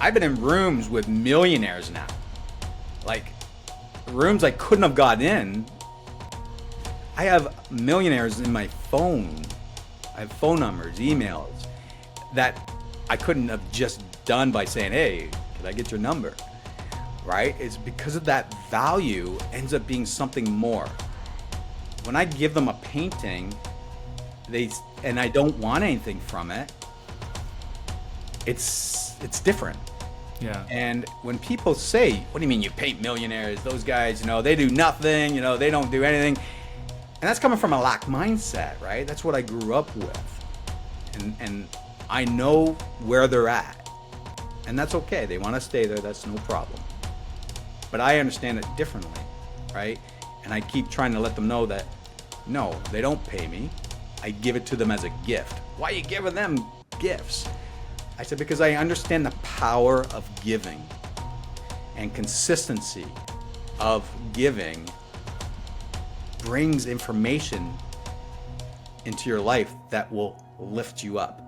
I've been in rooms with millionaires now. Like, rooms I couldn't have gotten in. I have millionaires in my phone. I have phone numbers, emails that I couldn't have just done by saying, hey, can I get your number? Right? It's because of that value ends up being something more. When I give them a painting, and I don't want anything from it, it's different. Yeah. And when people say, what do you mean you paint millionaires? Those guys, they do nothing, they don't do anything. And that's coming from a lack mindset, right? That's what I grew up with. And I know where they're at. And that's okay. They want to stay there. That's no problem. But I understand it differently, right? And I keep trying to let them know that, no, they don't pay me. I give it to them as a gift. Why are you giving them gifts? I said, because I understand the power of giving and consistency of giving brings information into your life that will lift you up.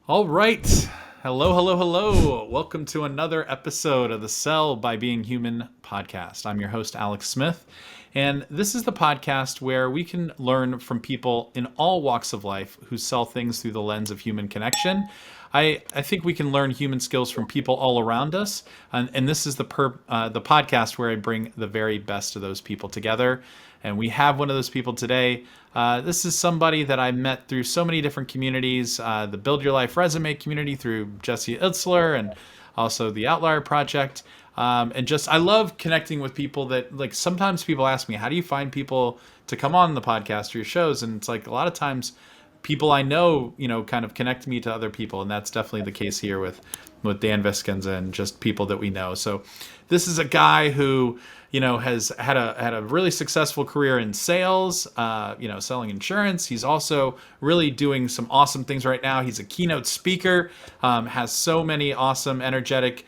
All right. Hello. Welcome to another episode of the Sell by Being Human podcast. I'm your host, Alex Smith, and this is the podcast where we can learn from people in all walks of life who sell things through the lens of human connection. I think we can learn human skills from people all around us, and this is the podcast where I bring the very best of those people together. And we have one of those people today. This is somebody that I met through so many different communities, the Build Your Life Resume community through Jesse Itzler, and also the Outlier Project. I love connecting with people that, like, sometimes people ask me, how do you find people to come on the podcast or your shows? And it's like, a lot of times people I know, kind of connect me to other people. And that's definitely the case here with Dan Viskins and just people that we know. So this is a guy who, has had a really successful career in sales, selling insurance. He's also really doing some awesome things right now. He's a keynote speaker, has so many awesome, energetic,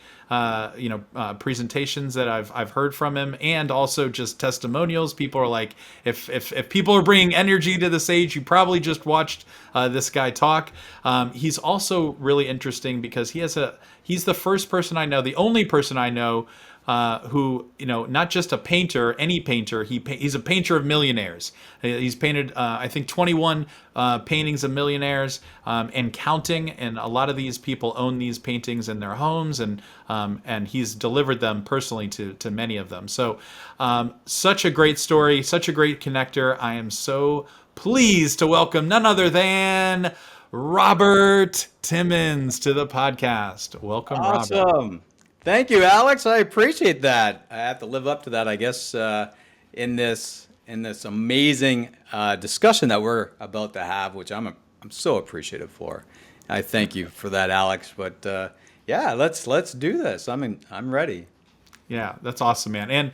presentations that I've heard from him, and also just testimonials. People are like, if people are bringing energy to the stage, you probably just watched this guy talk. He's also really interesting because he's the first person I know, the only person I know who, not just a painter, any painter, he's a painter of millionaires. He's painted, I think, 21 paintings of millionaires and counting. And a lot of these people own these paintings in their homes, and he's delivered them personally to many of them. So such a great story, such a great connector. I am so pleased to welcome none other than Robert Timmons to the podcast. Welcome, Awesome. Robert. Thank you, Alex. I appreciate that. I have to live up to that, I guess, in this amazing discussion that we're about to have, which I'm so appreciative for. I thank you for that, Alex. But let's do this. I'm ready. Yeah, that's awesome, man. And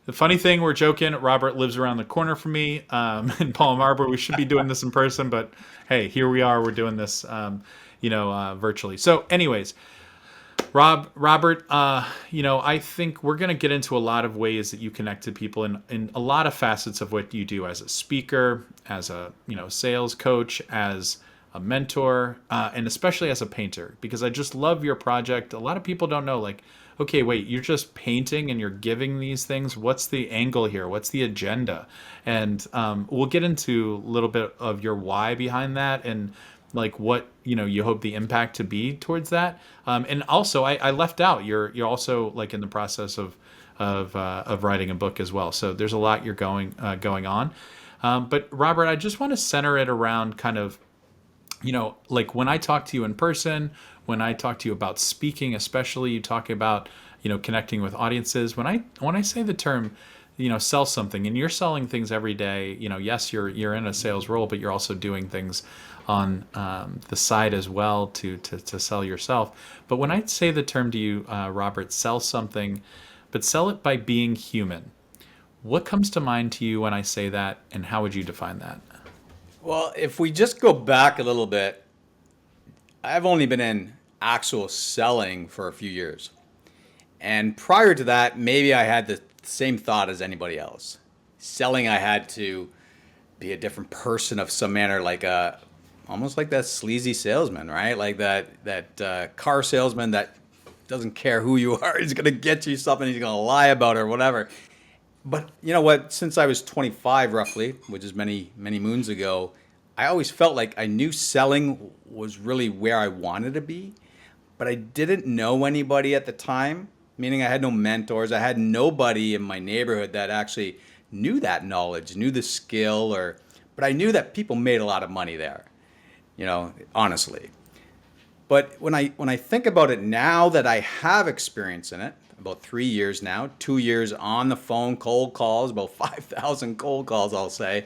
the funny thing, we're joking, Robert lives around the corner from me in Palm Harbor. We should be doing this in person, but hey, here we are. We're doing this, virtually. So, anyways. Robert, I think we're going to get into a lot of ways that you connect to people in a lot of facets of what you do as a speaker, as a, sales coach, as a mentor, and especially as a painter, because I just love your project. A lot of people don't know, like, okay, wait, you're just painting and you're giving these things. What's the angle here? What's the agenda? And we'll get into a little bit of your why behind that, and like what you hope the impact to be towards that. And also, I left out you're also like in the process of writing a book as well. So there's a lot you're going on. But Robert, I just want to center it around kind of, like when I talk to you in person, when I talk to you about speaking, especially you talk about connecting with audiences. When I say the term, sell something, and you're selling things every day. Yes, you're in a sales role, but you're also doing things on the side as well to sell yourself. But when I say the term to you, Robert, sell something, but sell it by being human, what comes to mind to you when I say that, and how would you define that? Well, if we just go back a little bit, I've only been in actual selling for a few years. And prior to that, maybe I had the same thought as anybody else. selling, I had to be a different person of some manner, like almost like that sleazy salesman, right? Like that car salesman that doesn't care who you are. He's gonna get you something. He's gonna lie about it or whatever. But you know what? Since I was 25, roughly, which is many moons ago, I always felt like I knew selling was really where I wanted to be, but I didn't know anybody at the time. Meaning, I had no mentors. I had nobody in my neighborhood that actually knew that knowledge, knew the skill, or. But I knew that people made a lot of money there. Honestly. But when I think about it now that I have experience in it, about 3 years now, 2 years on the phone, cold calls, about 5,000 cold calls, I'll say,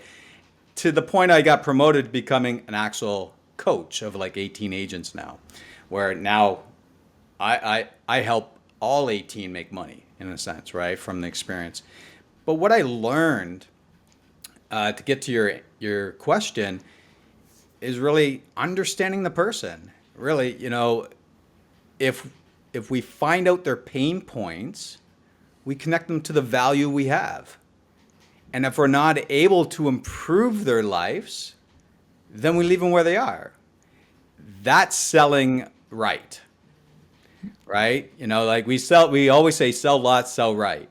to the point I got promoted to becoming an actual coach of like 18 agents now, where now I help all 18 make money in a sense, right, from the experience. But what I learned, to get to your question, is really understanding the person. Really, if we find out their pain points, we connect them to the value we have. And if we're not able to improve their lives, then we leave them where they are. That's selling right. Right? Like we always say sell lots, sell right.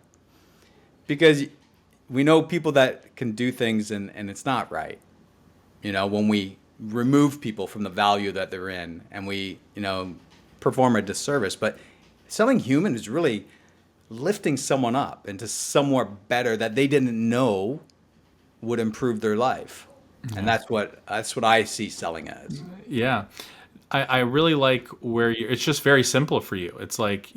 Because we know people that can do things and it's not right. When we remove people from the value that they're in and we, perform a disservice. But selling human is really lifting someone up into somewhere better that they didn't know would improve their life. And that's what I see selling as. Yeah. I really like where it's just very simple for you. It's like,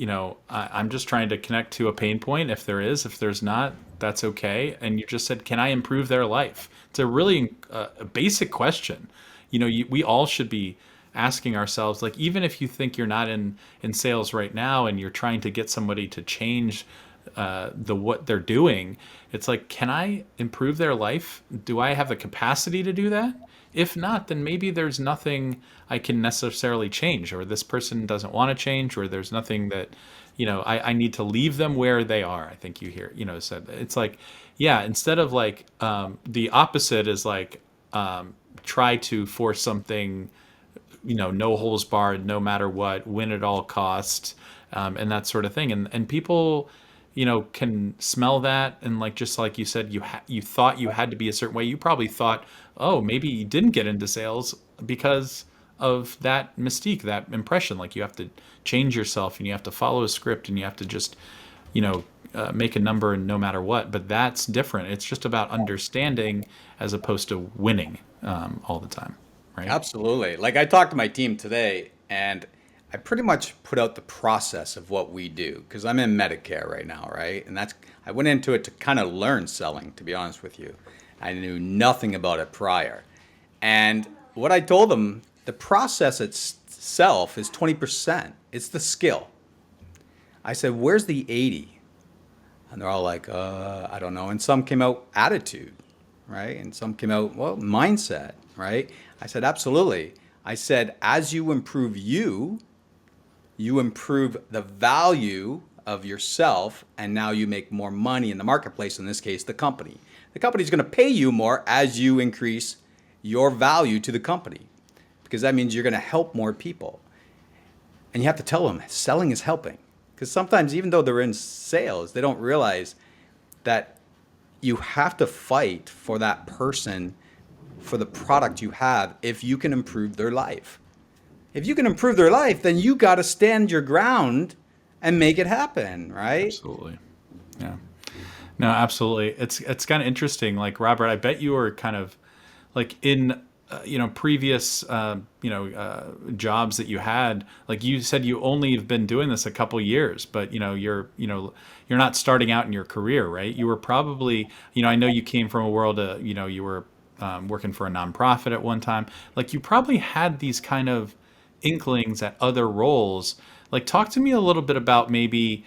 I'm just trying to connect to a pain point. If there is, if there's not, that's okay. And you just said, can I improve their life? It's a really a basic question. We all should be asking ourselves, like, even if you think you're not in sales right now and you're trying to get somebody to change what they're doing, it's like, can I improve their life? Do I have the capacity to do that? If not, then maybe there's nothing I can necessarily change, or this person doesn't want to change, or there's nothing that, I need to leave them where they are. I think you hear, said it's like, yeah, instead of like, the opposite is like, try to force something, no holes barred, no matter what, win at all costs, and that sort of thing. And people, can smell that. And like, just like you said, you thought you had to be a certain way. You probably thought, oh, maybe you didn't get into sales because of that mystique, that impression. Like, you have to change yourself and you have to follow a script and you have to just, make a number no matter what. But that's different. It's just about understanding as opposed to winning all the time. Right. Absolutely. Like I talked to my team today and I pretty much put out the process of what we do because I'm in Medicare right now, right? And I went into it to kind of learn selling, to be honest with you. I knew nothing about it prior. And what I told them, the process itself is 20%. It's the skill. I said, where's the 80? And they're all like, I don't know. And some came out attitude, right? And some came out, well, mindset, right? I said, absolutely. I said, as you improve you improve the value of yourself, and now you make more money in the marketplace, in this case, the company. The company's going to pay you more as you increase your value to the company, because that means you're going to help more people. And you have to tell them selling is helping, because sometimes even though they're in sales, they don't realize that you have to fight for that person, for the product you have, if you can improve their life. If you can improve their life, then you got to stand your ground and make it happen, right? Absolutely. Yeah. No, absolutely. It's kind of interesting. Like, Robert, I bet you were kind of like in previous jobs that you had. Like, you said you only have been doing this a couple years, but you're not starting out in your career, right? You were probably, I know you came from a world you were working for a nonprofit at one time. Like, you probably had these kind of inklings at other roles. Like, talk to me a little bit about maybe,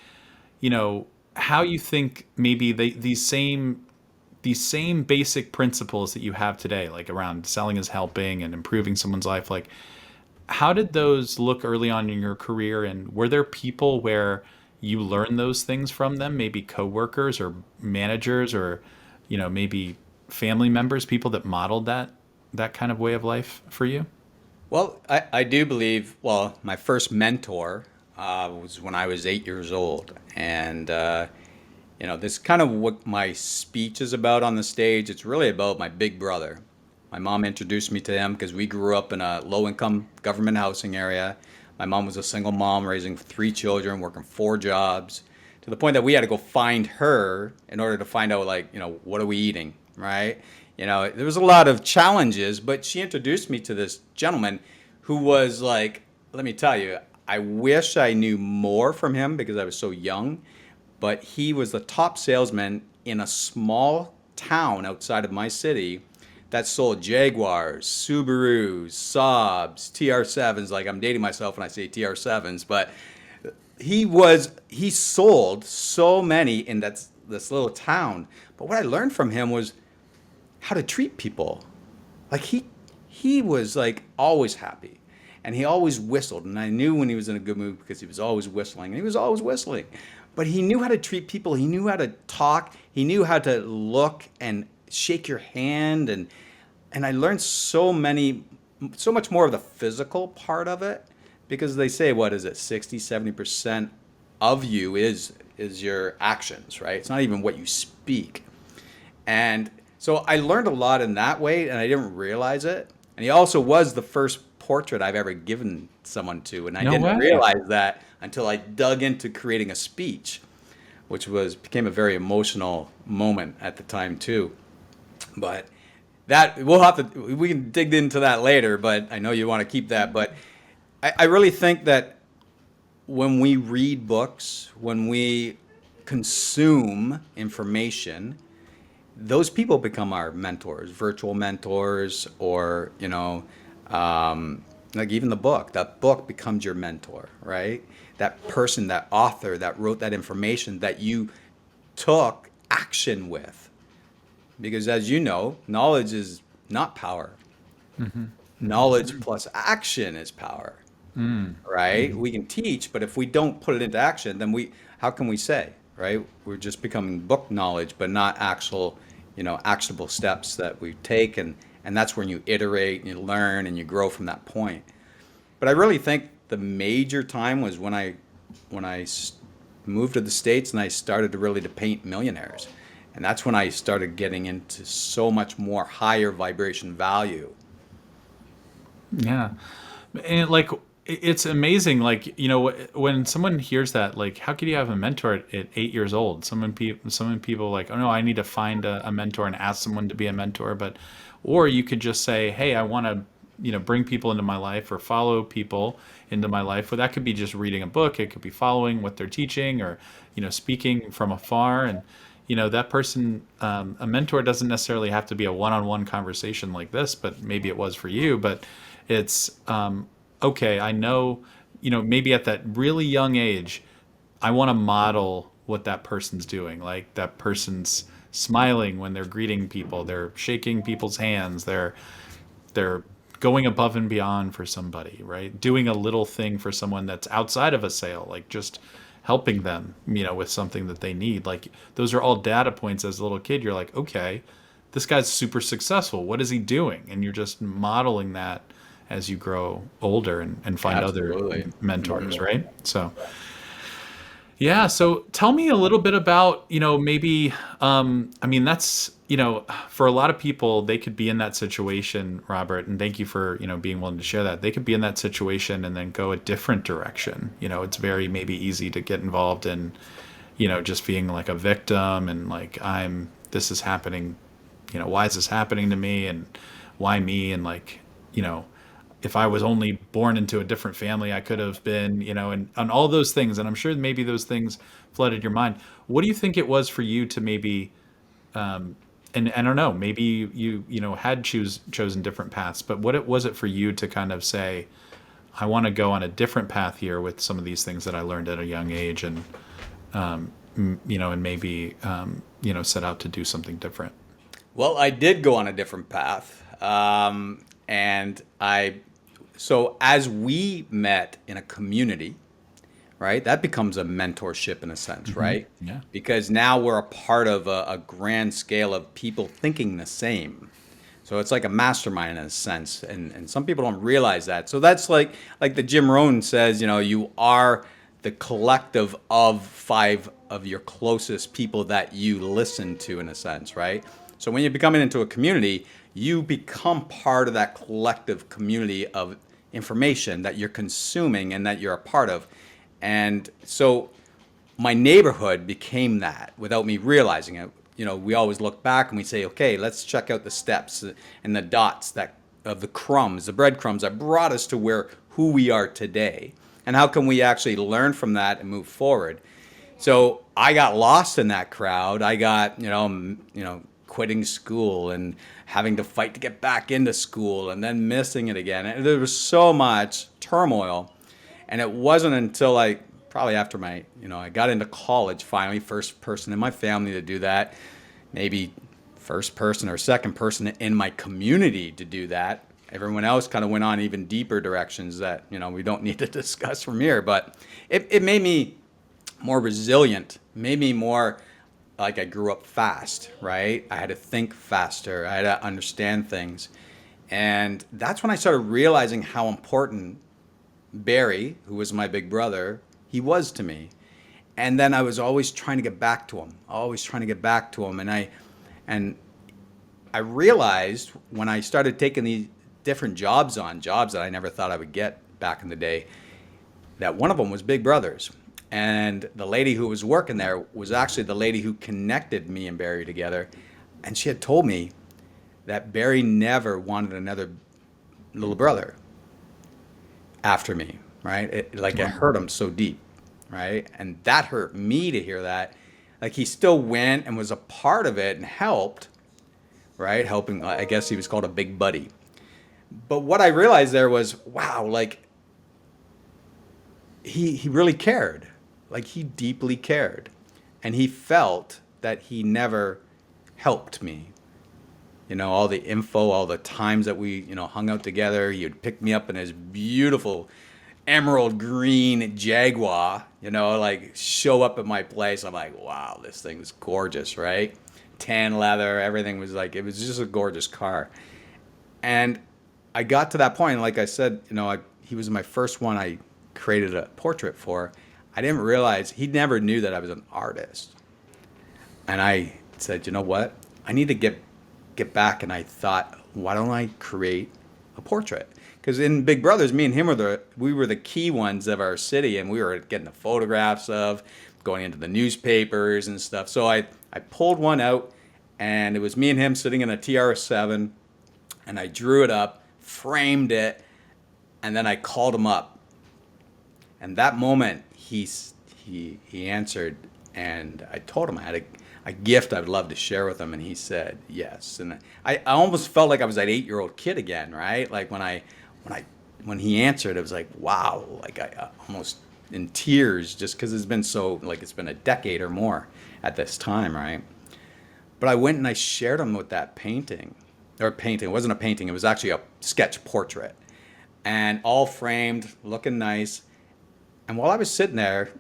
how you think maybe these same basic principles that you have today, like around selling is helping and improving someone's life, like, how did those look early on in your career? And were there people where you learned those things from them, maybe coworkers or managers or, maybe family members, people that modeled that kind of way of life for you? Well, I do believe, well, my first mentor was when I was 8 years old. And, this is kind of what my speech is about on the stage. It's really about my big brother. My mom introduced me to him because we grew up in a low income government housing area. My mom was a single mom raising 3 children, working 4 jobs, to the point that we had to go find her in order to find out, like, what are we eating, right? There was a lot of challenges, but she introduced me to this gentleman who was like, let me tell you, I wish I knew more from him because I was so young, but he was the top salesman in a small town outside of my city that sold Jaguars, Subarus, Saabs, TR7s. Like, I'm dating myself when I say TR7s, but he sold so many in this little town. But what I learned from him was how to treat people. Like, he was like always happy, and he always whistled, and I knew when he was in a good mood because he was always whistling, and he was always whistling. But he knew how to treat people. He knew how to talk. He knew how to look and shake your hand, and I learned so much more of the physical part of it, because they say, what is it, 60-70% of you is your actions, right? It's not even what you speak. And so I learned a lot in that way, and I didn't realize it. And he also was the first portrait I've ever given someone to, and I No didn't way. realize that until I dug into creating a speech, which became a very emotional moment at the time too. But that we can dig into that later, but I know you want to keep that. But I really think that when we read books, when we consume information, those people become our mentors, virtual mentors, or, like even the book, that book becomes your mentor, right? That person, that author that wrote that information that you took action with. Because as you know, knowledge is not power. Knowledge plus action is power, right? We can teach, but if we don't put it into action, then how can we say, right? We're just becoming book knowledge, but not actual, actionable steps that we take, and that's when you iterate and you learn and you grow from that point. But I really think the major time was when I moved to the States and I started to paint millionaires. And that's when I started getting into so much more higher vibration value. Yeah. And like it's amazing, like, when someone hears that, like, how could you have a mentor at 8 years old? Some people like, oh no, I need to find a mentor and ask someone to be a mentor. But or you could just say, hey, I want to, bring people into my life or follow people into my life. Well, that could be just reading a book, it could be following what they're teaching, or speaking from afar. And that person, a mentor doesn't necessarily have to be a one-on-one conversation like this, but maybe it was for you. But it's okay, I know, maybe at that really young age, I want to model what that person's doing. Like, that person's smiling when they're greeting people, they're shaking people's hands, they're going above and beyond for somebody, right? Doing a little thing for someone that's outside of a sale, like just helping them, with something that they need. Like, those are all data points. As a little kid, you're like, okay, this guy's super successful. What is he doing? And you're just modeling that as you grow older and find other Absolutely. mentors, right? So, yeah. So tell me a little bit about, maybe, I mean, that's, for a lot of people, they could be in that situation, Robert, and thank you for, being willing to share that. They could be in that situation and then go a different direction. It's very maybe easy to get involved in, just being like a victim and like, this is happening, why is this happening to me, and why me? And like, if I was only born into a different family, I could have been, and all those things. And I'm sure maybe those things flooded your mind. What do you think it was for you to maybe, and I don't know, maybe you had chosen different paths, but was it for you to kind of say, I want to go on a different path here with some of these things that I learned at a young age, and, and maybe, set out to do something different? Well, I did go on a different path. And so as we met in a community, right? That becomes a mentorship in a sense, Hmm. right? Yeah. Because now we're a part of a grand scale of people thinking the same. So it's like a mastermind in a sense, and some people don't realize that. So that's like the Jim Rohn says, you are the collective of five of your closest people that you listen to in a sense, right? So when you're becoming into a community, you become part of that collective community of information that you're consuming and that you're a part of. And so my neighborhood became that without me realizing it. We always look back and we say, okay, let's check out the steps and the dots that of the crumbs, the breadcrumbs that brought us to who we are today. And how can we actually learn from that and move forward? So I got lost in that crowd. I got, quitting school and having to fight to get back into school and then missing it again. And there was so much turmoil. And it wasn't until probably after I got into college finally, first person in my family to do that, maybe first person or second person in my community to do that. Everyone else kind of went on even deeper directions that, we don't need to discuss from here. But it made me more resilient, made me more like I grew up fast, right? I had to think faster, I had to understand things. And that's when I started realizing how important Barry, who was my big brother, he was to me. And then I was always trying to get back to him, always trying to get back to him. And I realized when I started taking these different jobs that I never thought I would get back in the day, that one of them was Big Brothers. And the lady who was working there was actually the lady who connected me and Barry together. And she had told me that Barry never wanted another little brother after me, right? It hurt him so deep, right? And that hurt me to hear that. Like he still went and was a part of it and helped, right? Helping, I guess he was called a big buddy. But what I realized there was, wow, like he really cared. Like he deeply cared. And he felt that he never helped me. All the info, all the times that we, hung out together, he would pick me up in his beautiful emerald green Jaguar, like show up at my place. I'm like, wow, this thing is gorgeous, right? Tan leather, everything was like, it was just a gorgeous car. And I got to that point, like I said, he was my first one I created a portrait for. I didn't realize he never knew that I was an artist. And I said, you know what? I need to get back. And I thought, why don't I create a portrait? Because in Big Brothers, me and him we were the key ones of our city, and we were getting the photographs of, going into the newspapers and stuff. So I pulled one out, and it was me and him sitting in a TR7, and I drew it up, framed it, and then I called him up. And that moment, he answered, and I told him I had a gift I would love to share with him, and he said yes. And I almost felt like I was that 8-year-old kid again, right? Like when he answered, it was like, wow, like I almost in tears just because it's been it's been a decade or more at this time, right? But I went and I shared him with that painting. It wasn't a painting, it was actually a sketch portrait. And all framed, looking nice. And while I was sitting there,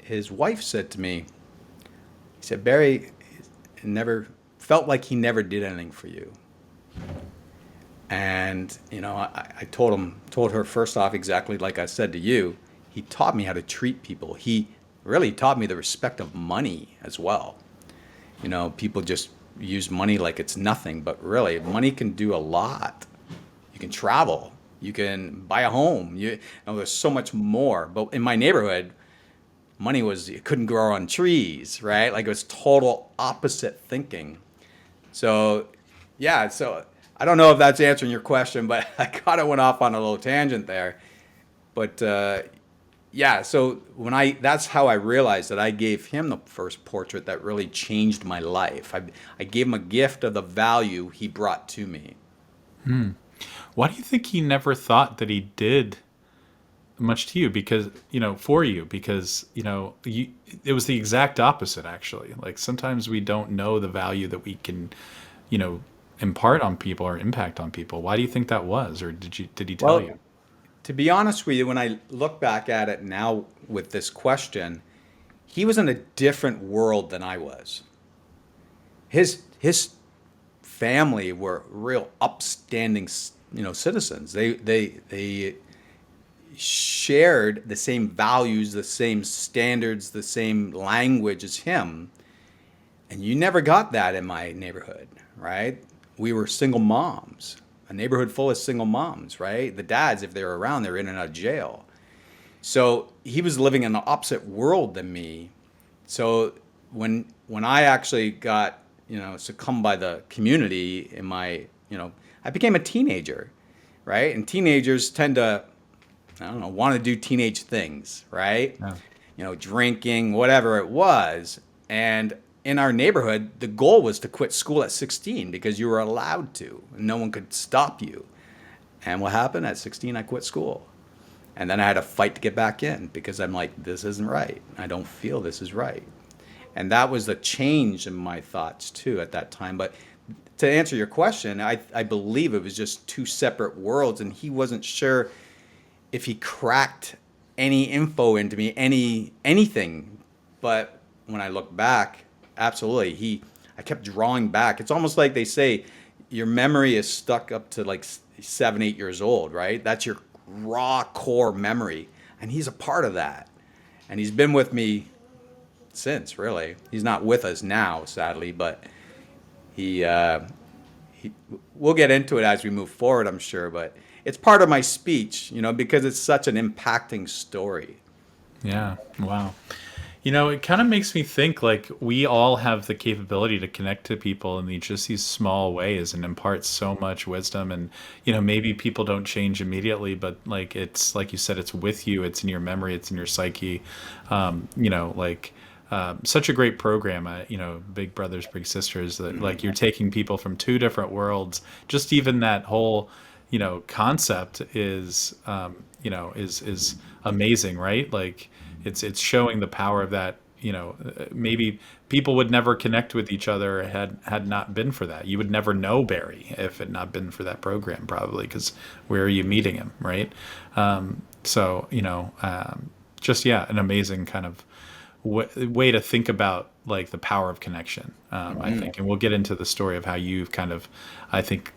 his wife said to me, he said, Barry never felt like he never did anything for you. And, I told her first off, exactly like I said to you, he taught me how to treat people. He really taught me the respect of money as well. People just use money like it's nothing, but really money can do a lot. You can travel, you can buy a home, there's so much more. But in my neighborhood, money it couldn't grow on trees, right? Like it was total opposite thinking. So, yeah, so I don't know if that's answering your question, but I kind of went off on a little tangent there. But yeah, so that's how I realized that I gave him the first portrait that really changed my life. I gave him a gift of the value he brought to me. Why do you think he never thought that he did much to you? Because, for you, because, it was the exact opposite, actually. Like sometimes we don't know the value that we can, impart on people or impact on people. Why do you think that was? Or did he tell Well, you? To be honest with you, when I look back at it now with this question, he was in a different world than I was. His family were real upstanding, citizens. They shared the same values, the same standards, the same language as him. And you never got that in my neighborhood, right? We were single moms, a neighborhood full of single moms, right? The dads, if they were around, they were in and out of jail. So he was living in the opposite world than me. So when I actually got, succumbed by the community in my, I became a teenager, right? And teenagers tend to, I don't know, want to do teenage things, right? Yeah. Drinking, whatever it was. And in our neighborhood, the goal was to quit school at 16 because you were allowed to. And no one could stop you. And what happened? At 16, I quit school. And then I had to fight to get back in because I'm like, this isn't right. I don't feel this is right. And that was the change in my thoughts too at that time. But to answer your question, I believe it was just two separate worlds, and he wasn't sure if he cracked any info into me, anything. But when I look back, absolutely, I kept drawing back. It's almost like they say your memory is stuck up to like 7, 8 years old, right? That's your raw core memory, and he's a part of that. And he's been with me since, really. He's not with us now, sadly, but he we'll get into it as we move forward, I'm sure, but it's part of my speech, because it's such an impacting story. Yeah. Wow. It kind of makes me think like we all have the capability to connect to people in these small ways and impart so much wisdom. And, maybe people don't change immediately, but like, it's like you said, it's with you, it's in your memory, it's in your psyche. Such a great program, Big Brothers, Big Sisters, that like you're taking people from two different worlds. Just even that whole, concept is, is amazing, right? Like it's showing the power of that. Maybe people would never connect with each other had not been for that. You would never know Barry if it not been for that program, probably, because where are you meeting him, right? Just an amazing kind of way to think about like the power of connection, I think, and we'll get into the story of how you've kind of, I think,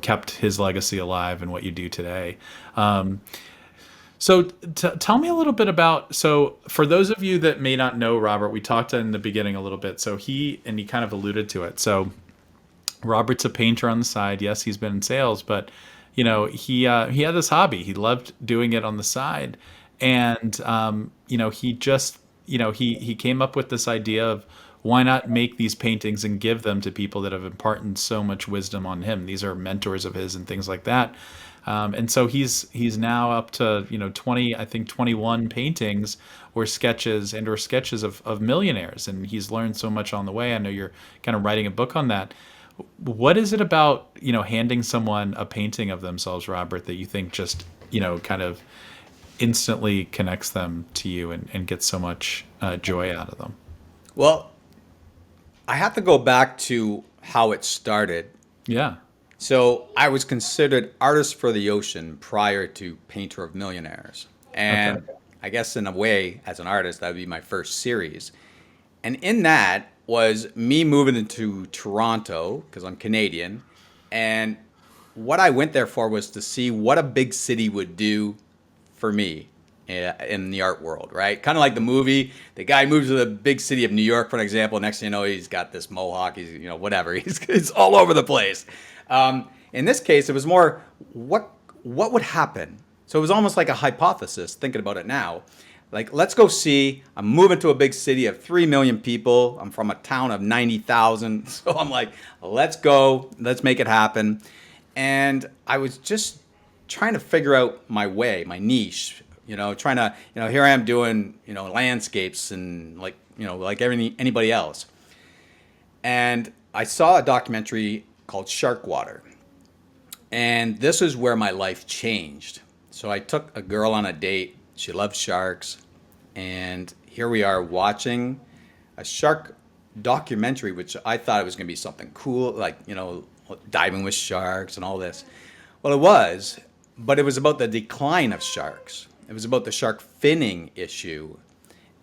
kept his legacy alive and what you do today. So tell me a little bit about, so for those of you that may not know Robert, we talked in the beginning a little bit. So he kind of alluded to it. So Robert's a painter on the side. Yes, he's been in sales, but he had this hobby. He loved doing it on the side. And, he just, he came up with this idea of why not make these paintings and give them to people that have imparted so much wisdom on him. These are mentors of his and things like that. And so he's now up to, 21 paintings or sketches of millionaires. And he's learned so much on the way. I know you're kind of writing a book on that. What is it about, handing someone a painting of themselves, Robert, that you think just, kind of instantly connects them to you and gets so much joy out of them? Well, I have to go back to how it started. Yeah. So I was considered artist for the ocean prior to painter of millionaires. And Okay. I guess in a way, as an artist, that would be my first series. And in that was me moving into Toronto, because I'm Canadian. And what I went there for was to see what a big city would do for me in the art world, right? Kind of like the movie. The guy moves to the big city of New York, for an example. Next thing you know, he's got this mohawk. He's, whatever. He's all over the place. In this case, it was more what would happen. So it was almost like a hypothesis, thinking about it now. Like, let's go see. I'm moving to a big city of 3 million people. I'm from a town of 90,000. So I'm like, let's go. Let's make it happen. And I was just trying to figure out my way, my niche, trying to, here I am doing, landscapes and like anybody else. And I saw a documentary called Shark Water. And this is where my life changed. So I took a girl on a date. She loved sharks. And here we are watching a shark documentary, which I thought it was going to be something cool, like, diving with sharks and all this. Well, it was. but it was about the decline of sharks. It was about the shark finning issue.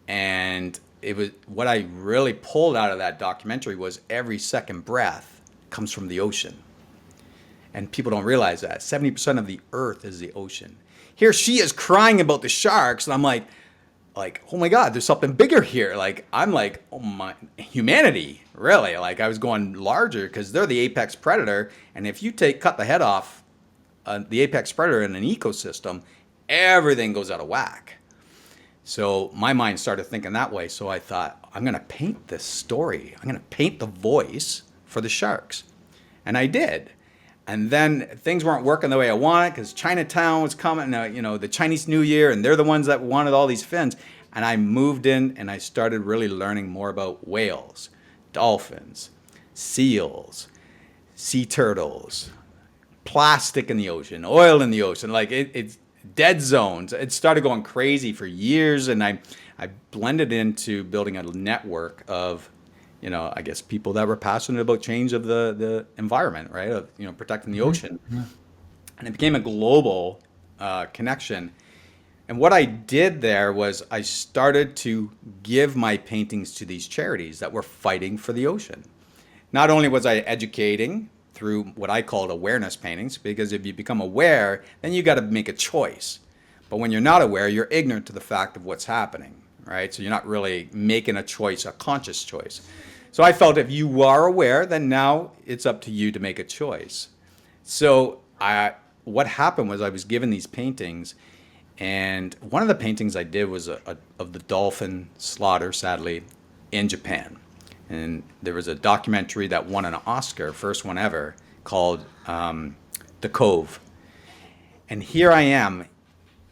And it was what I really pulled out of that documentary was every second breath comes from the ocean. And people don't realize that 70% of the earth is the ocean. Here she is crying about the sharks, and I'm like, oh my God, there's something bigger here. Like, I'm like, oh my, humanity, really? Like, I was going larger because they're the apex predator. And if you cut the head off the apex predator in an ecosystem, everything goes out of whack. So my mind started thinking that way. So I thought, I'm going to paint this story. I'm going to paint the voice for the sharks. And I did. And then things weren't working the way I wanted because Chinatown was coming, the Chinese New Year, and they're the ones that wanted all these fins. And I moved in and I started really learning more about whales, dolphins, seals, sea turtles, plastic in the ocean, oil in the ocean. Like it's dead zones. It started going crazy for years, and I blended into building a network of I guess people that were passionate about change of the environment, right? Of, protecting the ocean. Yeah. And it became a global connection. And what I did there was I started to give my paintings to these charities that were fighting for the ocean. Not only was I educating through what I called awareness paintings, because if you become aware, then you got to make a choice. But when you're not aware, you're ignorant to the fact of what's happening, right? So you're not really making a choice, a conscious choice. So I felt if you are aware, then now it's up to you to make a choice. So what happened was I was given these paintings, and one of the paintings I did was of the dolphin slaughter, sadly, in Japan. And there was a documentary that won an Oscar, first one ever, called The Cove. And here I am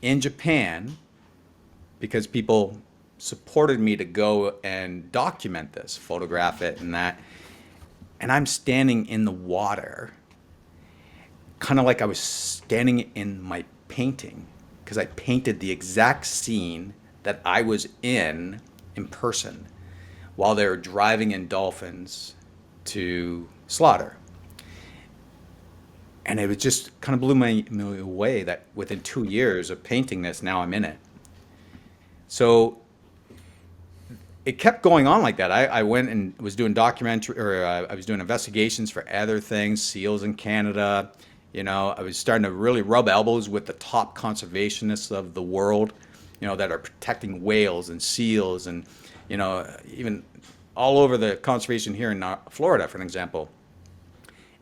in Japan because people supported me to go and document this, photograph it and that. And I'm standing in the water, kind of like I was standing in my painting, because I painted the exact scene that I was in person while they were driving in dolphins to slaughter. And it was just kind of blew me away that within 2 years of painting this, now I'm in it. So it kept going on like that. I went and was doing I was doing investigations for other things, seals in Canada. I was starting to really rub elbows with the top conservationists of the world, that are protecting whales and seals and, even all over the conservation here in Florida, for an example.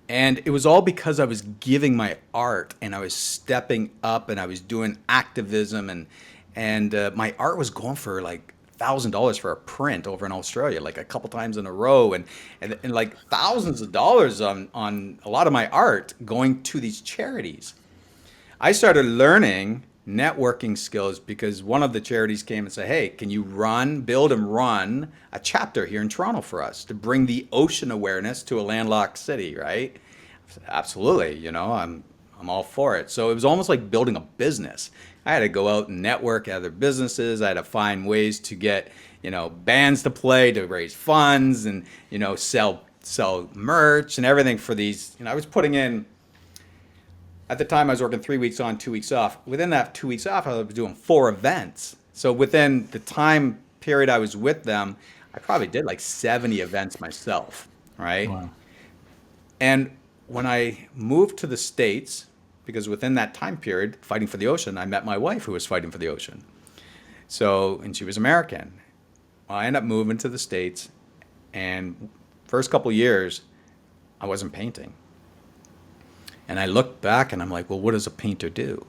And it was all because I was giving my art and I was stepping up and I was doing activism and my art was going for like $1,000 for a print over in Australia, like a couple times in a row, and like thousands of dollars on a lot of my art going to these charities. I started learning networking skills because one of the charities came and said, hey, can you build and run a chapter here in Toronto for us to bring the ocean awareness to a landlocked city, right? I said, absolutely, I'm all for it. So it was almost like building a business. I had to go out and network other businesses. I had to find ways to get, bands to play, to raise funds and, sell merch and everything for these. I was putting in, at the time I was working 3 weeks on, 2 weeks off. Within that 2 weeks off, I was doing 4 events. So within the time period I was with them, I probably did like 70 events myself, right? Wow. And when I moved to the States, because within that time period, fighting for the ocean, I met my wife who was fighting for the ocean. And she was American. Well, I ended up moving to the States, and first couple years, I wasn't painting. And I looked back and I'm like, well, what does a painter do?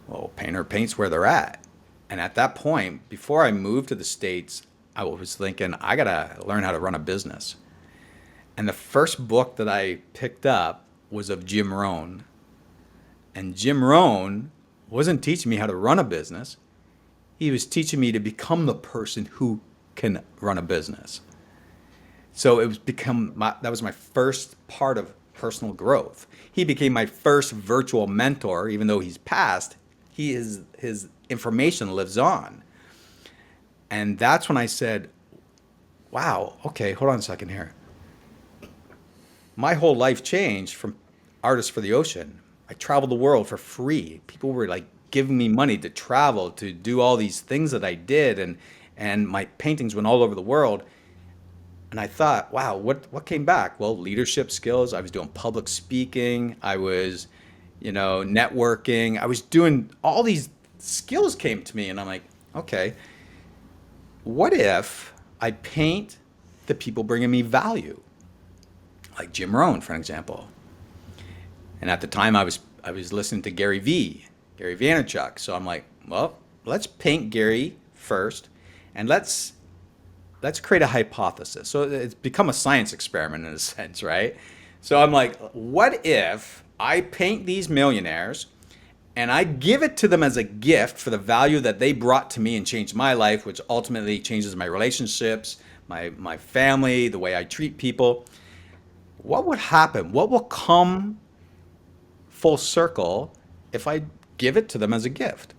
Well, a painter paints where they're at. And at that point, before I moved to the States, I was thinking, I gotta learn how to run a business. And the first book that I picked up was of Jim Rohn. And Jim Rohn wasn't teaching me how to run a business. He was teaching me to become the person who can run a business. So that was my first part of personal growth. He became my first virtual mentor, even though he's passed. His information lives on. And that's when I said, wow, okay, hold on a second here. My whole life changed from Artists for the Ocean. I traveled the world for free. People were like giving me money to travel, to do all these things that I did, and my paintings went all over the world. And I thought, wow, what came back? Well, leadership skills. I was doing public speaking. I was, networking. I was doing all these skills came to me, and I'm like, okay, what if I paint the people bringing me value, like Jim Rohn, for example. And at the time, I was listening to Gary Vaynerchuk. So I'm like, well, let's paint Gary first, and let's create a hypothesis. So it's become a science experiment in a sense, right? So I'm like, what if I paint these millionaires and I give it to them as a gift for the value that they brought to me and changed my life, which ultimately changes my relationships, my family, the way I treat people. What would happen? What will come full circle if I give it to them as a gift?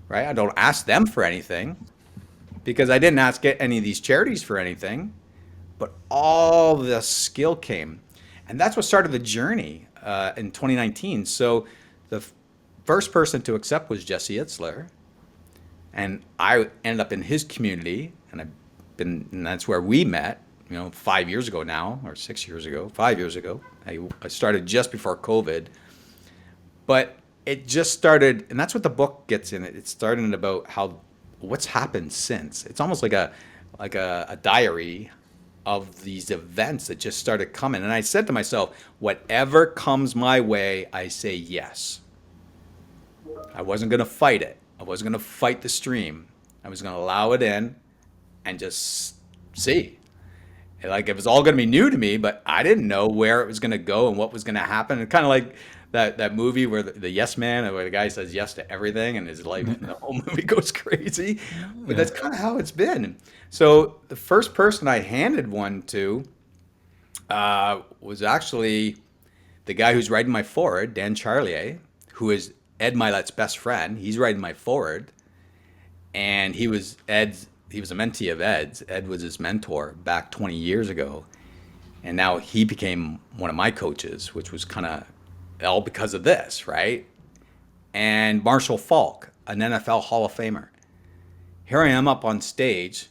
Right? I don't ask them for anything, because I didn't ask any of these charities for anything, but all the skill came. And that's what started the journey in 2019. So the first person to accept was Jesse Itzler. And I ended up in his community, and that's where we met, 5 years ago now, or 6 years ago, 5 years ago. I started just before COVID. But it just started, and that's what the book gets in it. It started about what's happened since. It's almost like a diary of these events that just started coming. And I said to myself, whatever comes my way, I say yes. I wasn't going to fight it. I wasn't going to fight the stream. I was going to allow it in and just see. Like, it was all going to be new to me, but I didn't know where it was going to go and what was going to happen. And kind of like that movie where the yes man, where the guy says yes to everything and his life, the whole movie goes crazy. But that's kind of how it's been. So the first person I handed one to was actually the guy who's writing my forward, Dan Charlier, who is Ed Milet's best friend. He's writing my forward, and he was a mentee of Ed's. Ed was his mentor back 20 years ago, and now he became one of my coaches, which was kind of all because of this, right? And Marshall Falk, an NFL Hall of Famer. Here I am up on stage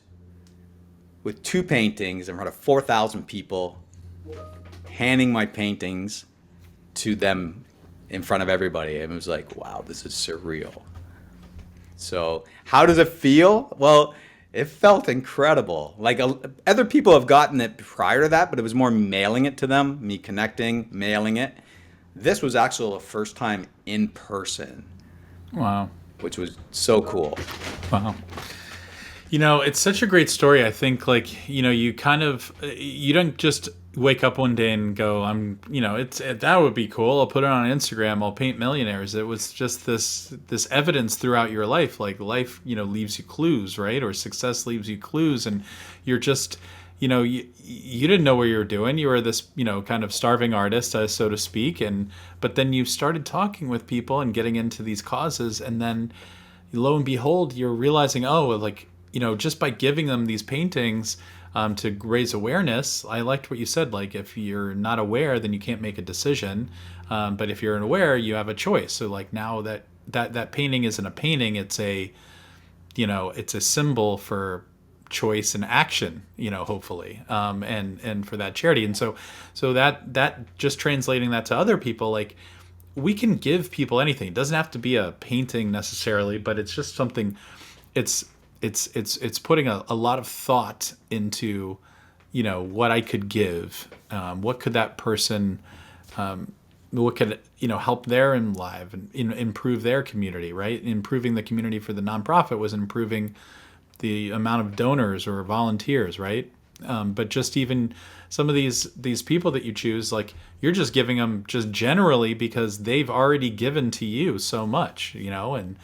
with 2 paintings in front of 4,000 people, handing my paintings to them in front of everybody. And it was like, wow, this is surreal. So how does it feel? Well, it felt incredible. Like other people have gotten it prior to that, but it was more mailing it to them, me connecting, mailing it. This was actually the first time in person. Wow. Which was so cool. Wow. It's such a great story. I think, like, you don't just wake up one day and go, that would be cool. I'll put it on Instagram. I'll paint millionaires. It was just this evidence throughout your life. Like, life, leaves you clues, right? Or success leaves you clues. And you're just, you didn't know what you were doing. You were this, kind of starving artist, so to speak. But then you started talking with people and getting into these causes. And then lo and behold, you're realizing, just by giving them these paintings to raise awareness. I liked what you said. Like, if you're not aware, then you can't make a decision. But if you're aware, you have a choice. So like, now that painting isn't a painting, it's a symbol for choice and action, hopefully, and for that charity. And so that just translating that to other people, like, we can give people anything. It doesn't have to be a painting necessarily, but it's just something. It's putting a lot of thought into, what I could give, what could that person, what could help their life and improve their community, right? Improving the community for the nonprofit was improving the amount of donors or volunteers, right? But just even some of these people that you choose, like, you're just giving them just generally because they've already given to you so much, and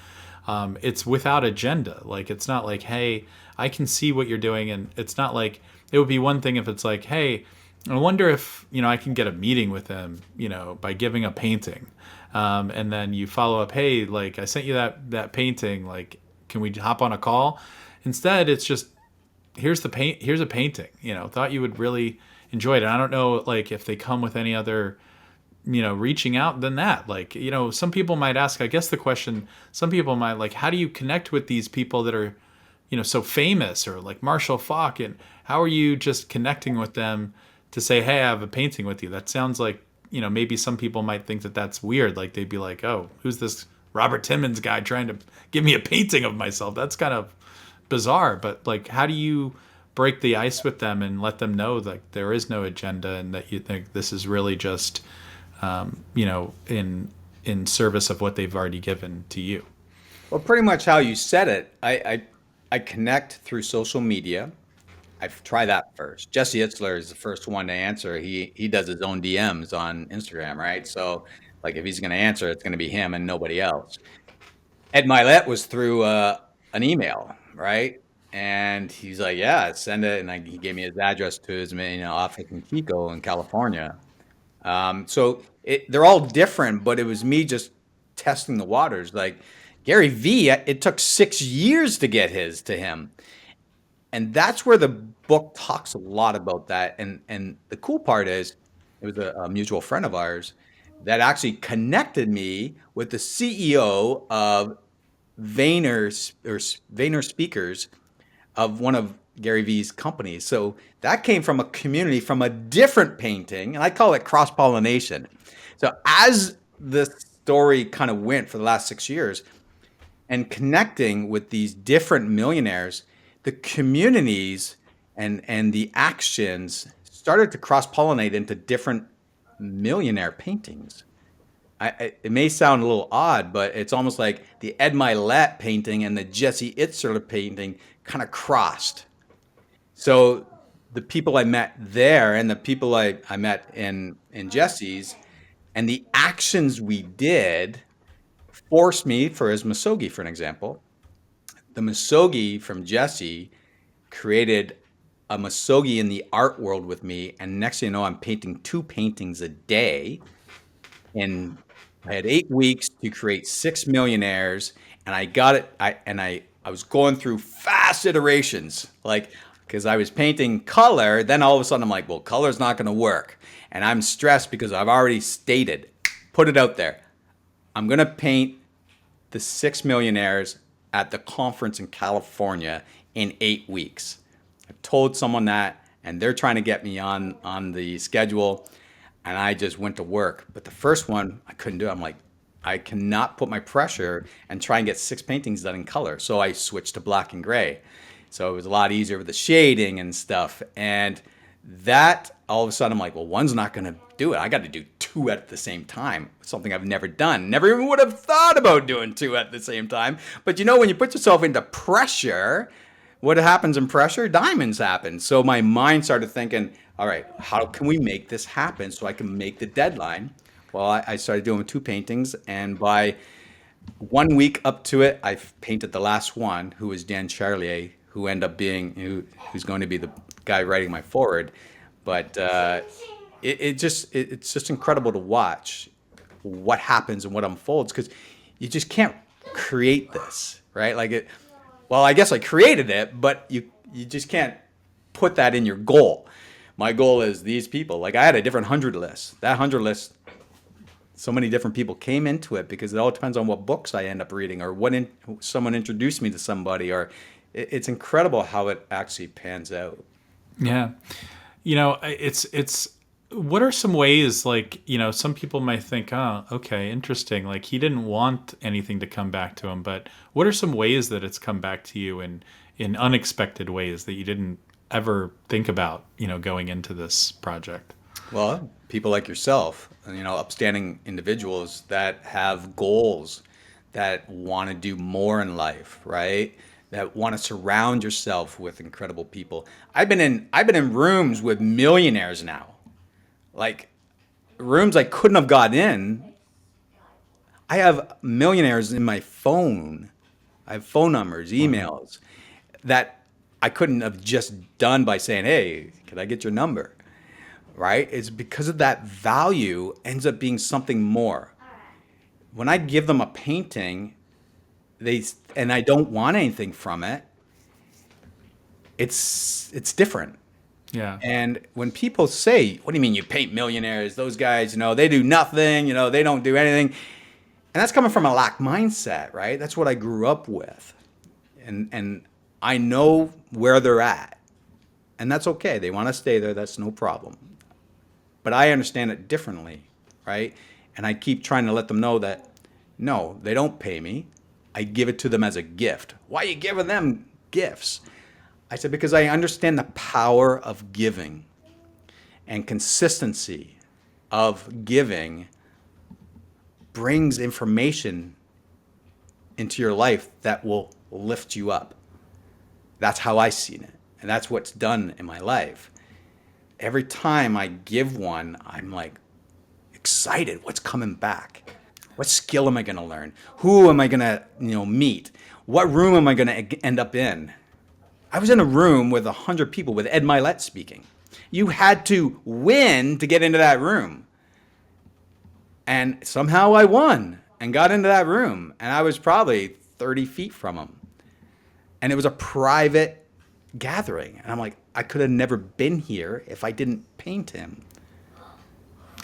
it's without agenda. Like, it's not like, hey, I can see what you're doing. And it's not like, it would be one thing if it's like, hey, I wonder if, I can get a meeting with them, by giving a painting. And then you follow up, hey, like, I sent you that painting, like, can we hop on a call? Instead, it's just, here's a painting, thought you would really enjoy it. And I don't know, like, if they come with any other reaching out than that. Like, some people might ask, I guess the question, some people might like, how do you connect with these people that are, so famous, or like Marshall Falk, and how are you just connecting with them to say, hey, I have a painting with you? That sounds like, maybe some people might think that that's weird. Like they'd be like, oh, who's this Robert Timmons guy trying to give me a painting of myself? That's kind of bizarre. But like, how do you break the ice with them and let them know that there is no agenda, and that you think this is really just, in service of what they've already given to you? Well, pretty much how you said it. I connect through social media. I try that first. Jesse Itzler is the first one to answer. He does his own DMs on Instagram, right? So like if he's going to answer, it's going to be him and nobody else. Ed Milet was through an email, right? And he's like, yeah, send it. And he gave me his address to his office in Chico in California. They're all different, but it was me just testing the waters. Like Gary V, it took 6 years to get his to him. And that's where the book talks a lot about that. And the cool part is, it was a mutual friend of ours that actually connected me with the CEO of Vayner Speakers, of one of Gary V's companies. So that came from a community, from a different painting, and I call it cross-pollination. So as the story kind of went for the last 6 years, and connecting with these different millionaires, the communities and the actions started to cross-pollinate into different millionaire paintings. It may sound a little odd, but it's almost like the Ed Milet painting and the Jesse Itzler painting kind of crossed. So the people I met there and the people I met in Jesse's, and the actions we did forced me, for his Misogi, for an example, the Misogi from Jesse created a Misogi in the art world with me. And next thing you know, I'm painting 2 paintings a day. And I had 8 weeks to create 6 millionaires, and I got it. I was going through fast iterations, like, because I was painting color. Then all of a sudden I'm like, well, color's not going to work, and I'm stressed because I've already stated, put it out there, I'm going to paint the 6 millionaires at the conference in California in 8 weeks. I told someone that, and they're trying to get me on the schedule. And I just went to work. But the first one, I couldn't do it. I'm like, I cannot put my pressure and try and get 6 paintings done in color. So I switched to black and gray. So it was a lot easier with the shading and stuff. And that, all of a sudden, I'm like, well, one's not going to do it. I got to do 2 at the same time. Something I've never done. Never even would have thought about doing 2 at the same time. But when you put yourself into pressure, what happens in pressure? Diamonds happen. So my mind started thinking, all right, how can we make this happen so I can make the deadline? Well, I started doing 2 paintings, and by 1 week up to it, I painted the last one, who was Dan Charlier, who ended up being, who's going to be the guy writing my forward. But it's just incredible to watch what happens and what unfolds, because you just can't create this, right? Well, I guess I created it, but you just can't put that in your goal. My goal is these people. Like, I had a different 100 list. That 100 list, so many different people came into it, because it all depends on what books I end up reading, or someone introduced me to somebody, or it's incredible how it actually pans out. Yeah. It's what are some ways, like, some people might think, oh, okay, interesting. Like, he didn't want anything to come back to him, but what are some ways that it's come back to you in unexpected ways that you didn't ever think about, going into this project? Well, people like yourself, upstanding individuals that have goals, that want to do more in life, right? That want to surround yourself with incredible people. I've been in rooms with millionaires now. Like, rooms I couldn't have got in. I have millionaires in my phone. I have phone numbers, emails that I couldn't have just done by saying, hey, can I get your number? Right? It's because of that value ends up being something more. When I give them a painting, and I don't want anything from it, it's different. Yeah. And when people say, what do you mean you paint millionaires? Those guys, they do nothing, they don't do anything. And that's coming from a lack mindset, right? That's what I grew up with. And I know where they're at. And that's okay. They want to stay there. That's no problem. But I understand it differently, right? And I keep trying to let them know that no, they don't pay me. I give it to them as a gift. Why are you giving them gifts? I said, because I understand the power of giving and consistency of giving brings information into your life that will lift you up. That's how I seen it. And that's what's done in my life. Every time I give one, I'm like excited. What's coming back? What skill am I going to learn? Who am I going to, meet? What room am I going to end up in? I was in a room with 100 people with Ed Milet speaking. You had to win to get into that room. And somehow I won and got into that room. And I was probably 30 feet from him. And it was a private gathering. And I'm like, I could have never been here if I didn't paint him.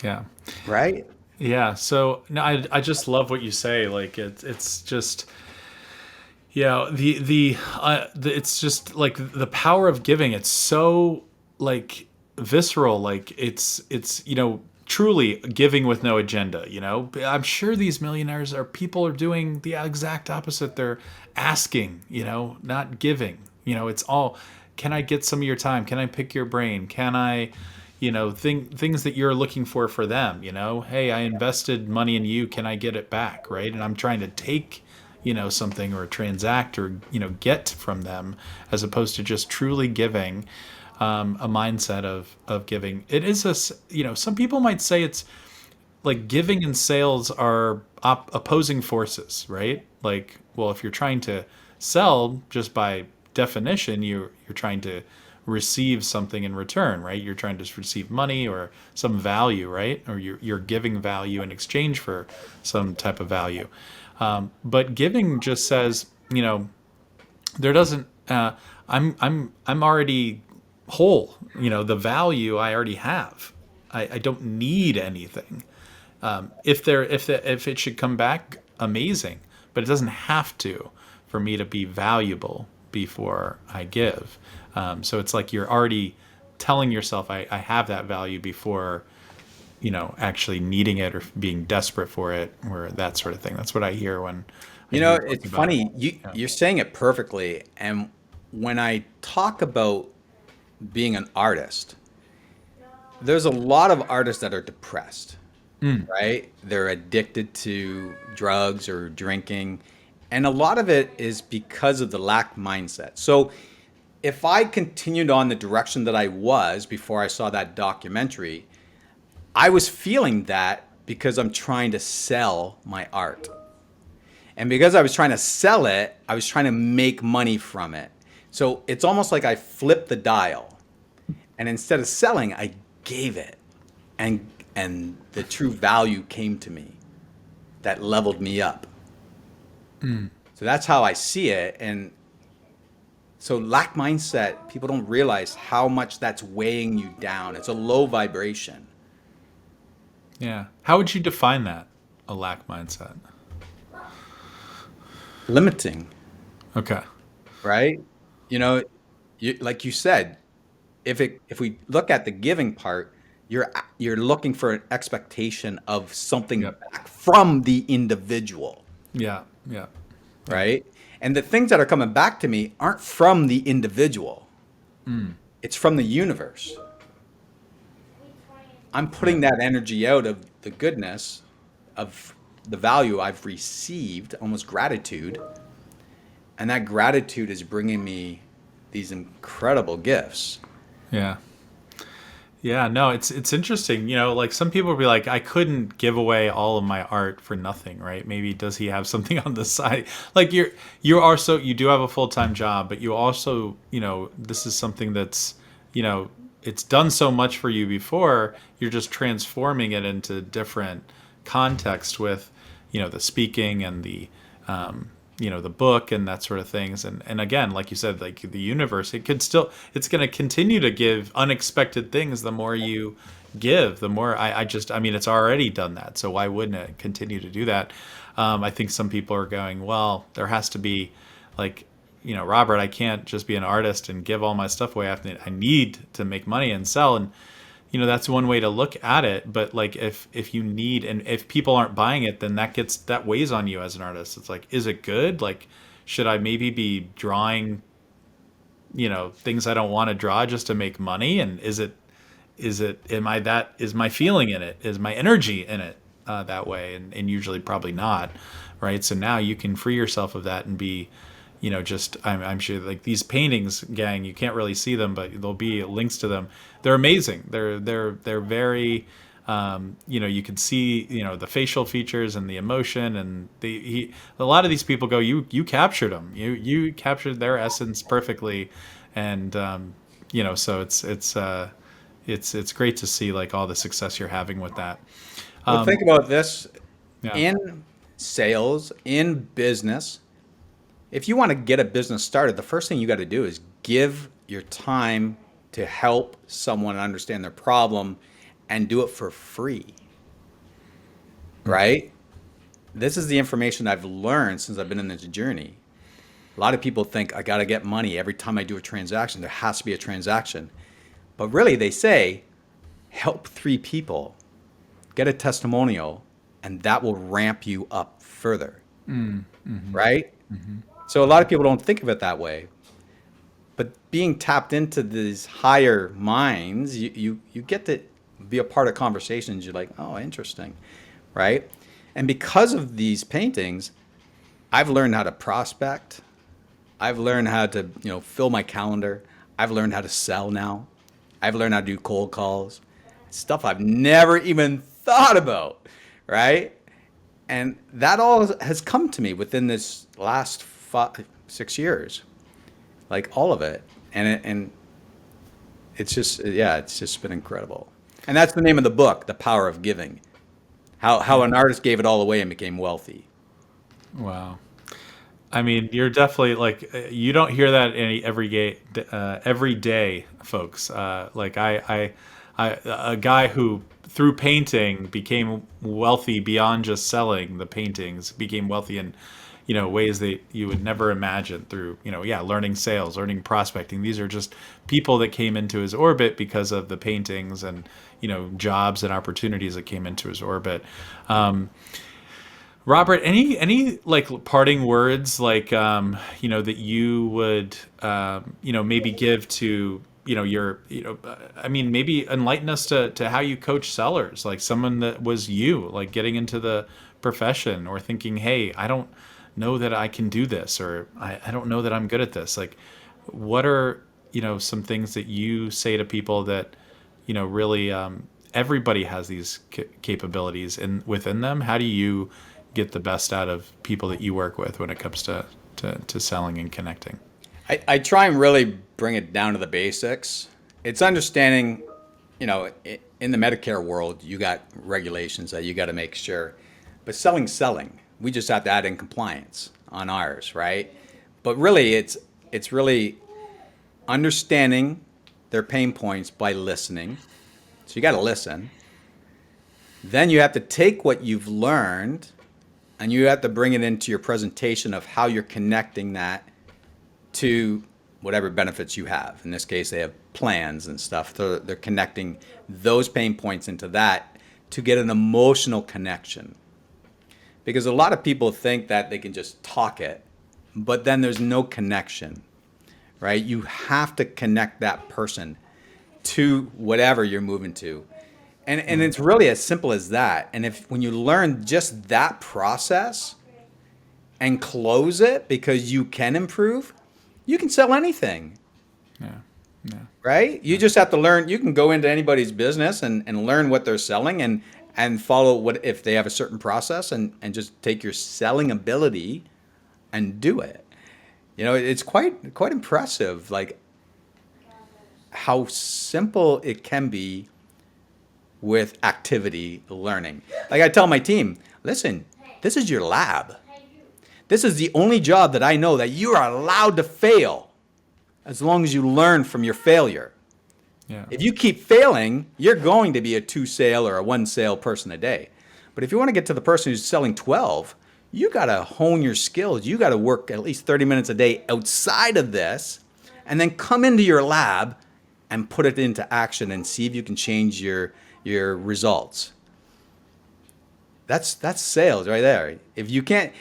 Yeah. Right? Yeah. So no, I just love what you say. Like it's just, it's just like the power of giving. It's so like visceral. Like it's truly giving with no agenda. I'm sure these millionaires people are doing the exact opposite. They're asking, not giving. It's all, can I get some of your time? Can I pick your brain? Can I, things that you're looking for them, hey, I invested money in you. Can I get it back? Right. And I'm trying to take, something or transact or, get from them, as opposed to just truly giving, a mindset of giving. It is some people might say it's like giving and sales are opposing forces, right? Like, well, if you're trying to sell, just by definition, you're trying to receive something in return, right? You're trying to receive money or some value, right? Or you're giving value in exchange for some type of value. But giving just says, there doesn't. I'm already whole. The value I already have. I don't need anything. If it should come back, amazing. But it doesn't have to for me to be valuable before I give. So it's like you're already telling yourself I have that value before, actually needing it or being desperate for it or that sort of thing. That's what I hear when I hear you talk It's about funny. it. You're saying it perfectly. And when I talk about being an artist, there's a lot of artists that are depressed, right? They're addicted to drugs or drinking. And a lot of it is because of the lack mindset. So if I continued on the direction that I was before I saw that documentary, I was feeling that because I'm trying to sell my art. And because I was trying to sell it, I was trying to make money from it. So it's almost like I flipped the dial. And instead of selling, I gave it. And the true value came to me that leveled me up. So that's how I see it. And so lack mindset, people don't realize how much that's weighing you down. It's a low vibration. Yeah. How would you define that? A lack mindset. Limiting, Okay. right? Like you said, if we look at the giving part, you're looking for an expectation of something Yep. back from the individual, Yeah. Yeah. right? And the things that are coming back to me aren't from the individual. It's from the universe. I'm putting that energy out of the goodness of the value I've received, almost gratitude. And that gratitude is bringing me these incredible gifts. Yeah. Yeah, no, it's interesting. Like some people will be like, I couldn't give away all of my art for nothing, right? Maybe does he have something on the side? Like you do have a full-time job, but you also, this is something that's, it's done so much for you before, you're just transforming it into different context with, the speaking and the the book and that sort of things. And again, like you said, like the universe, it's going to continue to give unexpected things. The more you give, the more I mean, it's already done that. So why wouldn't it continue to do that? I think some people are going, well, there has to be like, Robert, I can't just be an artist and give all my stuff away. I need to make money and sell. And, that's one way to look at it. But like, if you need, and if people aren't buying it, then that weighs on you as an artist. It's like, is it good? Like, should I maybe be drawing, things I don't want to draw just to make money? And is my feeling in it? Is my energy in it that way? And usually probably not. Right. So now you can free yourself of that and be, I'm sure like these paintings, gang, you can't really see them, but there'll be links to them. They're amazing. They're very, you can see, the facial features and the emotion, and a lot of these people go, you captured them. You captured their essence perfectly. And, so it's great to see like all the success you're having with that. Well, think about this Yeah. in sales, in business. If you want to get a business started, the first thing you got to do is give your time to help someone understand their problem and do it for free. Right? This is the information I've learned since I've been in this journey. A lot of people think I got to get money every time I do a transaction. There has to be a transaction. But really, they say, help 3 people, get a testimonial, and that will ramp you up further. Right? So a lot of people don't think of it that way. But being tapped into these higher minds, you get to be a part of conversations. You're like, oh, interesting. Right? And because of these paintings, I've learned how to prospect. I've learned how to, fill my calendar. I've learned how to sell now. I've learned how to do cold calls. Stuff I've never even thought about. Right? And that all has come to me within this last 6 years, like all of it. And it's just been incredible. And that's the name of the book, The Power of Giving, how an artist gave it all away and became wealthy. Wow. I mean, you're definitely like, you don't hear that every day, folks. Like a guy who through painting became wealthy beyond just selling the paintings, became wealthy in, ways that you would never imagine through, learning sales, learning prospecting. These are just people that came into his orbit because of the paintings and, jobs and opportunities that came into his orbit. Robert, any like parting words, like, that you would, maybe give to, maybe enlighten us to how you coach sellers, like someone that was like getting into the profession or thinking, hey, I don't know that I can do this, or I don't know that I'm good at this. Like, what are, some things that you say to people that, really, everybody has these capabilities within them. How do you get the best out of people that you work with when it comes to selling and connecting? I try and really bring it down to the basics. It's understanding, in the Medicare world, you got regulations that you got to make sure. But selling, we just have to add in compliance on ours, right? But really, it's really understanding their pain points by listening. So you got to listen. Then you have to take what you've learned and you have to bring it into your presentation of how you're connecting that to whatever benefits you have. In this case, they have plans and stuff. So they're connecting those pain points into that to get an emotional connection. Because a lot of people think that they can just talk it, but then there's no connection, right? You have to connect that person to whatever you're moving to. And it's really as simple as that. And when you learn just that process and close it because you can improve, you can sell anything. Yeah. Right? You just have to learn. You can go into anybody's business and learn what they're selling and follow what if they have a certain process and just take your selling ability and do it. It's quite impressive, like how simple it can be with activity learning. Like I tell my team, listen, this is your lab. This is the only job that I know that you are allowed to fail as long as you learn from your failure. Yeah. If you keep failing, you're going to be a 2-sale or a 1-sale person a day. But if you want to get to the person who's selling 12, you got to hone your skills. You got to work at least 30 minutes a day outside of this, and then come into your lab and put it into action and see if you can change your results. That's sales right there. If you can't,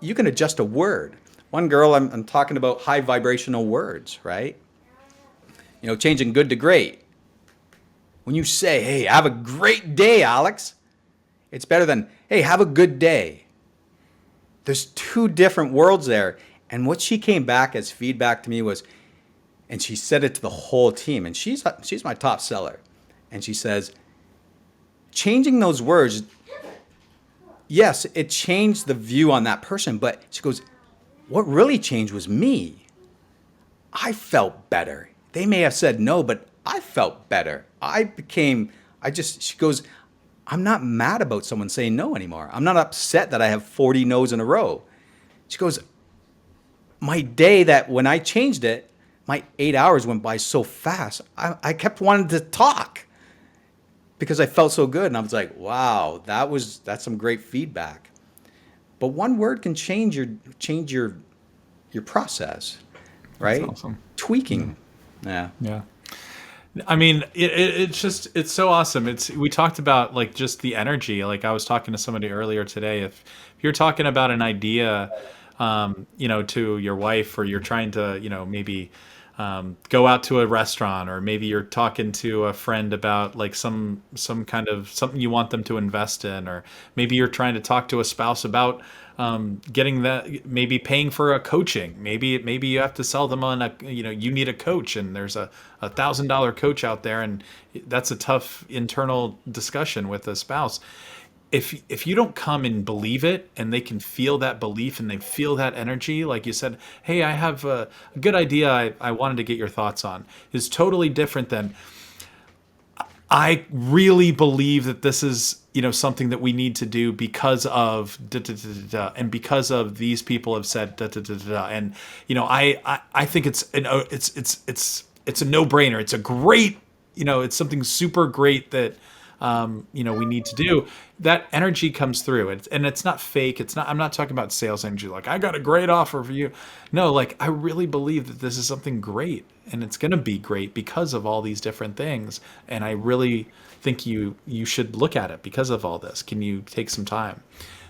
you can adjust a word. One girl, I'm talking about high vibrational words, right? You know, changing good to great. When you say, hey, have a great day, Alex, it's better than, hey, have a good day. There's two different worlds there. And what she came back as feedback to me was, and she said it to the whole team, and she's my top seller. And she says, changing those words, yes, it changed the view on that person, but she goes, what really changed was me. I felt better. They may have said no, but I felt better. She goes, I'm not mad about someone saying no anymore. I'm not upset that I have 40 no's in a row. She goes, my day that when I changed it, my 8 hours went by so fast. I kept wanting to talk because I felt so good. And I was like, wow, that's some great feedback. But one word can change your process, right? That's awesome. Tweaking. Yeah. Yeah. I mean, it's so awesome. We talked about like just the energy. Like I was talking to somebody earlier today. If you're talking about an idea, to your wife, or you're trying to, maybe go out to a restaurant, or maybe you're talking to a friend about like some kind of something you want them to invest in, or maybe you're trying to talk to a spouse about getting that, maybe paying for a coaching. Maybe you have to sell them on you need a coach, and there's a $1,000 coach out there, and that's a tough internal discussion with a spouse. If you don't come and believe it, and they can feel that belief and they feel that energy, like you said, hey, I have a good idea I wanted to get your thoughts on, is totally different than, I really believe that this is something that we need to do because of da, da, da, da, da, and because of these people have said da, da, da, da, da. And I think it's a no-brainer. It's a great, it's something super great that we need to do. That energy comes through, and it's not fake. I'm not talking about sales energy like, I got a great offer for you. No, like, I really believe that this is something great, and it's going to be great because of all these different things. And I really think you should look at it because of all this. Can you take some time?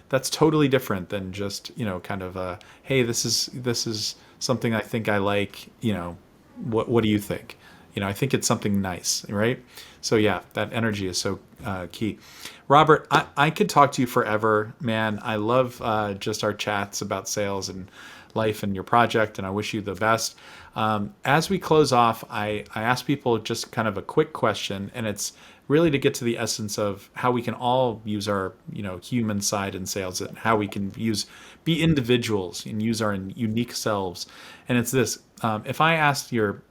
That's totally different than just, kind of hey, this is something I think I like, what do you think? I think it's something nice, right? So yeah, that energy is so key. Robert, I could talk to you forever, man. I love just our chats about sales and life and your project, and I wish you the best. As we close off, I ask people just kind of a quick question, and it's really to get to the essence of how we can all use our human side in sales, and how we can be individuals and use our unique selves. And it's this: if I asked your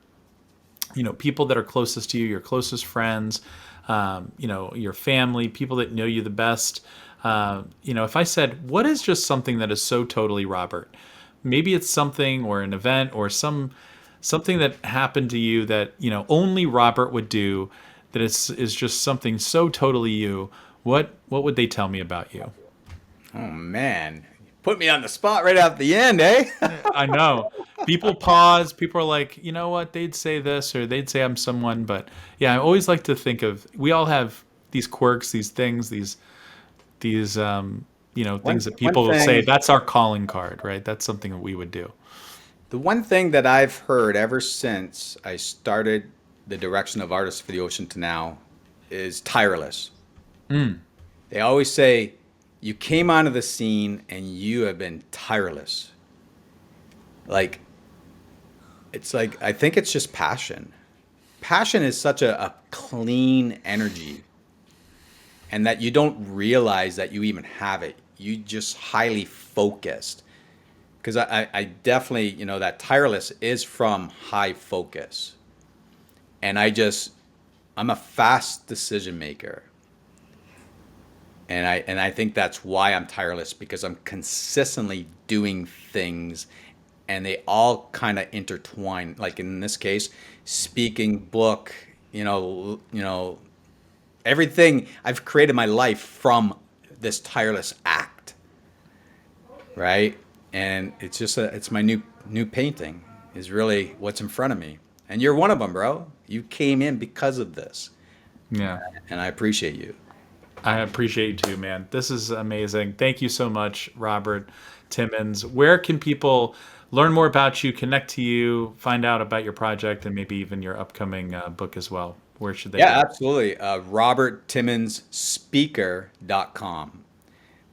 people that are closest to you, your closest friends, your family, people that know you the best, if I said, what is just something that is so totally Robert? Maybe it's something, or an event, or something that happened to you that only Robert would do, that is just something so totally you. What would they tell me about you? Oh man, put me on the spot right at the end, eh? I know. People pause. People are like, you know what? They'd say this, or they'd say I'm someone. But yeah, I always like to think of, we all have these quirks, these things, these things that people will say, that's our calling card, right? That's something that we would do. The one thing that I've heard ever since I started the direction of Artists for the Ocean to now is tireless. They always say, you came onto the scene and you have been tireless. Like, it's like, I think it's just passion. Passion is such a clean energy, and that you don't realize that you even have it. You just highly focused. Because I definitely, that tireless is from high focus. And I'm a fast decision maker. And I think that's why I'm tireless, because I'm consistently doing things, and they all kind of intertwine. Like in this case, speaking, book, everything. I've created my life from this tireless act, right? And it's just it's my new painting is really what's in front of me. And you're one of them, bro. You came in because of this, Yeah. and I appreciate you. I appreciate you too, man. This is amazing. Thank you so much, Robert Timmons. Where can people learn more about you, connect to you, find out about your project, and maybe even your upcoming book as well? Where should they Yeah, go? absolutely. RobertTimmonsSpeaker.com.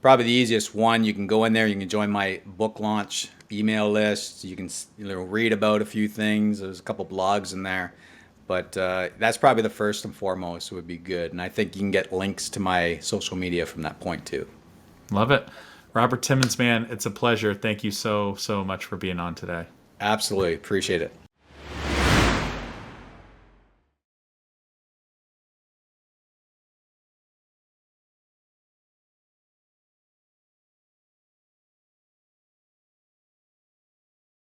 Probably the easiest one. You can go in there. You can join my book launch email list. You can read about a few things. There's a couple blogs in there, but that's probably the first and foremost would be good. And I think you can get links to my social media from that point too. Love it. Robert Timmons, man, it's a pleasure. Thank you so, so much for being on today. Absolutely appreciate it.